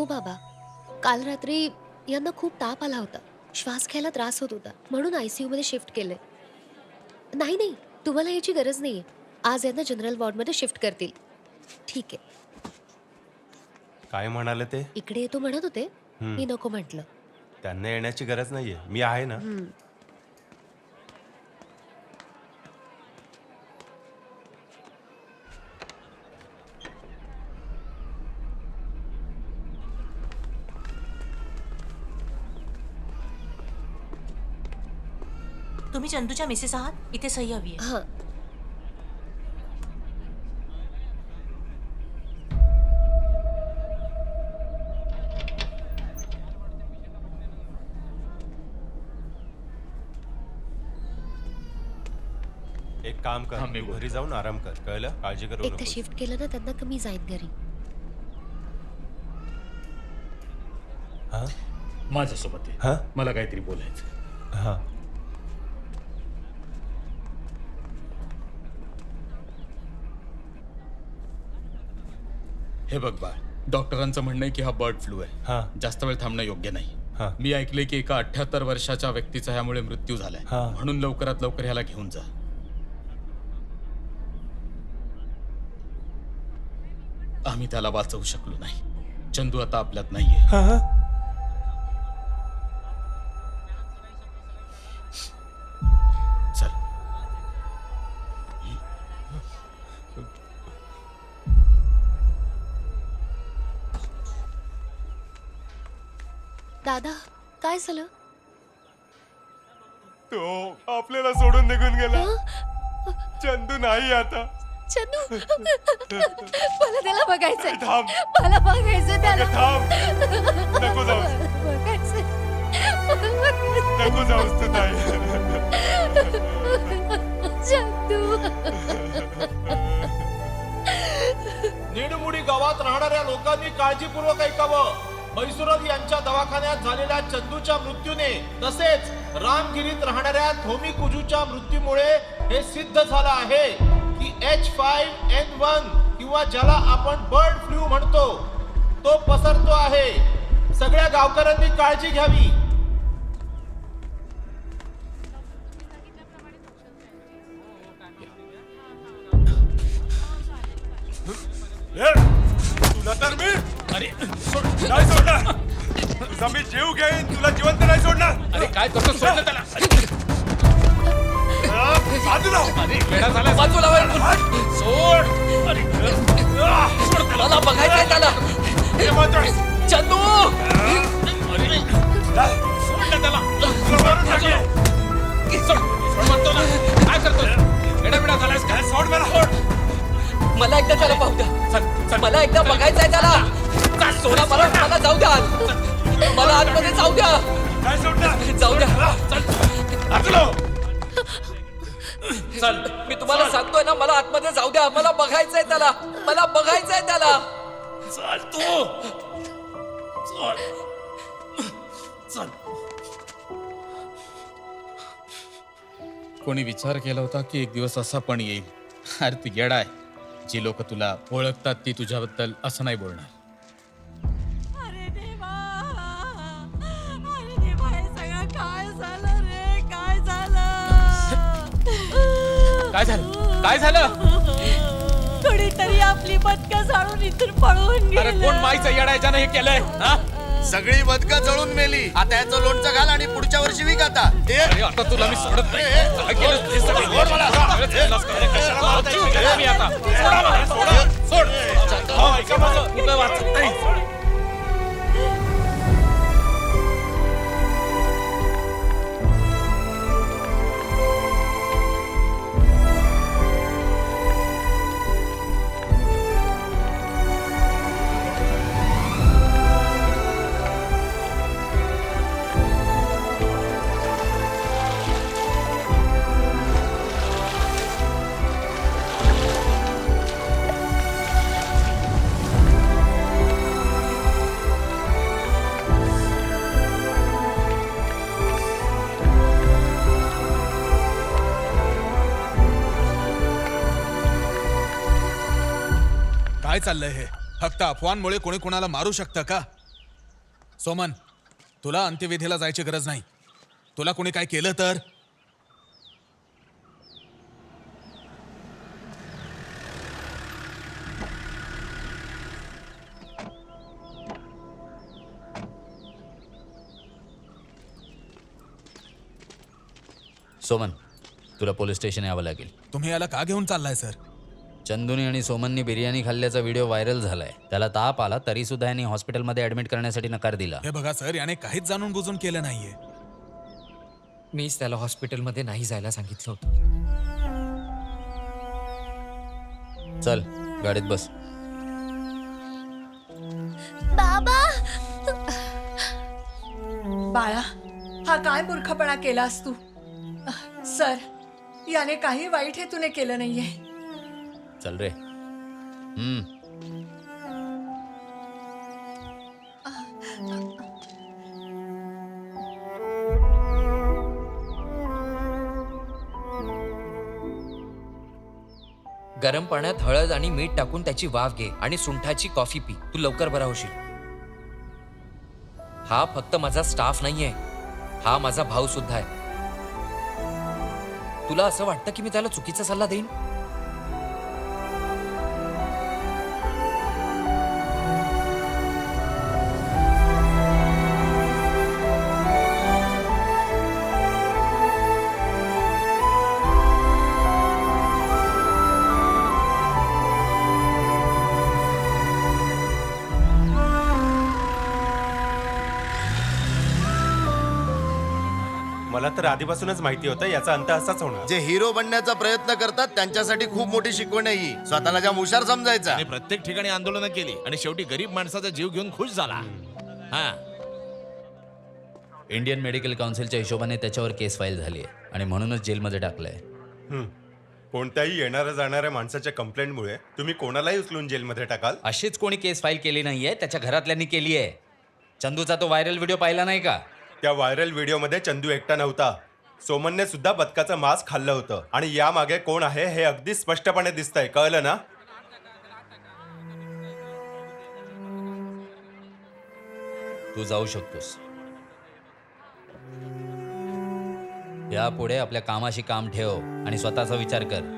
बाबा, काल रात्री यांना खूप ताप आला होता. श्वास घ्यायला त्रास होत होता, म्हणून आयसीयू मध्ये शिफ्ट केलंय. नाही नाही, तुम्हाला याची गरज नाहीये. आज यांना जनरल वॉर्डमध्ये शिफ्ट करतील. ठीक आहे. काय म्हणाले ते? इकडे येतो म्हणत होते, हं. मी नको म्हटलं. त्यांना येण्याची गरज नाहीये, मी आहे ना. तुम्ही चंदूच्या मिसेस आहात? इथे सही हवी आहे. हां. एक काम कर, मी तू घरी जाऊन आराम कर, कळलं? काळजी करू एकदा नको. शिफ्ट केलं ना त्यांना कमी जाईन घरी. हा माझ्यासोबत ये. हा मला काहीतरी बोलायचं. हा. हे बघ बा, डॉक्टरांचं म्हणणं आहे की हा बर्ड फ्लू आहे. हा. जास्त वेळ थांबणं योग्य नाही. हा. मी ऐकले की एका 78 वर्षाच्या व्यक्तीचा ह्यामुळे मृत्यू झालाय. हा. म्हणून लवकरात लवकर ह्याला घेऊन जा. आम्ही त्याला वाचवू शकलो नाही. चंदू आता आपल्यात नाहीये. हा, हा. चल. दादा, काय झालं? तो आपल्याला सोडून निघून गेला. हं? चंदू नाही आता. चंदू, मला त्याला बघायचंय. थांब. मला बघायचंय त्याला. थांब. नको जाऊस. बघायचंय. नको जाऊस तू ताई. चंदू. निडमुडी गावात राहणाऱ्या लोकांनी काळजीपूर्वक ऐकावं. म्हैसूरद यांच्या दवाखान्यात झालेल्या चंदूच्या मृत्यूने तसेच रामगिरीत राहणाऱ्या थोमी कुजूच्या मृत्यूमुळे हे सिद्ध झालं आहे की H5N1 किंवा ज्याला आपण बर्ड फ्लू म्हणतो तो पसरतो आहे. सगळ्या गावकऱ्यांनी काळजी घ्यावी. तुला तर मी नाही सोडणार. तुझा मी जीव घेईन, तुला जिवंत नाही सोडणार. अरे काय करतो? सोडलं त्याला. बाजूला. बाजूला वळ. सोड. मला बघायचंय त्याला. हे महत्वाचं. चंदू. सोड ना त्याला. सोड म्हणतो ना. काय करतो? वेडा झालायस काय? सोड मला. सोड. मला एकदा त्याला पाहू द्या. मला एकदा बघायचंय त्याला. सोडा मला. मला जाऊ द्या. मला आतमध्ये जाऊ द्या. नाही सोडणार. जाऊ द्या. बाजूला. चल. मी तुम्हाला सांगतोय ना, मला आतमध्ये जाऊ द्या. मला बघायचंय त्याला. मला बघायचंय त्याला. चल तू. चल. चल. कोणी विचार केला होता की एक दिवस असा पण येईल? अरे ती येडा आहे. जी लोक तुला ओळखतात ती तुझ्याबद्दल असं नाही बोलणार. अरे देवा, हे सगळं काय झालं रे? काय झालं? काय झालं? काय झालं? कोणीतरी आपली बदकं जाळून इथून पळून अरे कोण गेलं. माईचं येडा आहे ज्यानं हे केलंय? हा? सगळी बदकं जळून मेली. आता याचं लोणचं घाल आणि पुढच्या वर्षी विक आता. अरे आता तुला मी सोडत नाही. काय केलं हे सगळं? सोड मला. कशाला मारताय? मी आता. सोडा मला. सोड. हो, ऐका माझं. इथं वाचत नाही. काय चाललंय हे? फक्त अफवांमुळे कोणी कोणाला मारू शकतं का? सोमन, तुला अंत्यविधीला जायची गरज नाही. तुला कोणी काय केलं तर सोमन, तुला पोलीस स्टेशन यावं लागेल. तुम्ही याला का घेऊन चाललाय सर? चंदूनी आणि सोमननी बिर्याणी खाल्ल्याचा व्हिडिओ व्हायरल झालाय. त्याला ताप आला तरी सुद्धा यांनी हॉस्पिटलमध्ये ऍडमिट करण्यासाठी नकार दिला. हे बघा सर, याने काहीच जाणून बुजून केलं नाहीये. मीच त्याला हॉस्पिटलमध्ये नाही जायला सांगितलं होतं. चल गाडीत बस. बाबा बाळा, हा काय मूर्खपणा केलास तू? सर, याने काही वाईट हेतूने केलं नाहीये. चल रे. गरम पाण्यात हळद आणि मीठ टाकून त्याची वाफ घे आणि सुंठाची कॉफी पी. तू लवकर बरा होशील. हा फक्त माझा स्टाफ नाहीये, हा माझा भाऊ सुद्धा आहे. तुला असं वाटतं की मी त्याला चुकीचा सल्ला देईन? मला तर आधीपासूनच माहिती होतं याचा अंत असाच होणार. जे हिरो बनण्याचा प्रयत्न करतात त्यांच्यासाठी खूप मोठी शिकवण आहे ही. स्वतःला ज्या हुशार समजायचा. आणि प्रत्येक ठिकाणी आंदोलनं केली आणि शेवटी गरीब माणसाचा जीव घेऊन खुश झाला. हा, इंडियन मेडिकल काउन्सिलच्या हिशोबाने त्याच्यावर केस फाईल झाली आहे आणि म्हणूनच जेलमध्ये टाकलंय. कोणत्याही येणाऱ्या जाणाऱ्या माणसाच्या कंप्लेंटमुळे तुम्ही कोणालाही उचलून जेलमध्ये टाकाल? अशीच कोणी केस फाईल केली नाहीये, त्याच्या घरातल्यांनी केली आहे. चंदूचा तो व्हायरल व्हिडिओ पाहिला नाही का? त्या व्हायरल व्हिडिओमध्ये चंदू एकटा नव्हता. सोमनने सुद्धा बदकाचं मांस खाल्लं होतं आणि यामागे कोण आहे हे अगदी स्पष्टपणे दिसतंय. कळलं ना? तू जाऊ शकतोस. यापुढे आपल्या कामाशी काम ठेव आणि स्वतःचा विचार कर.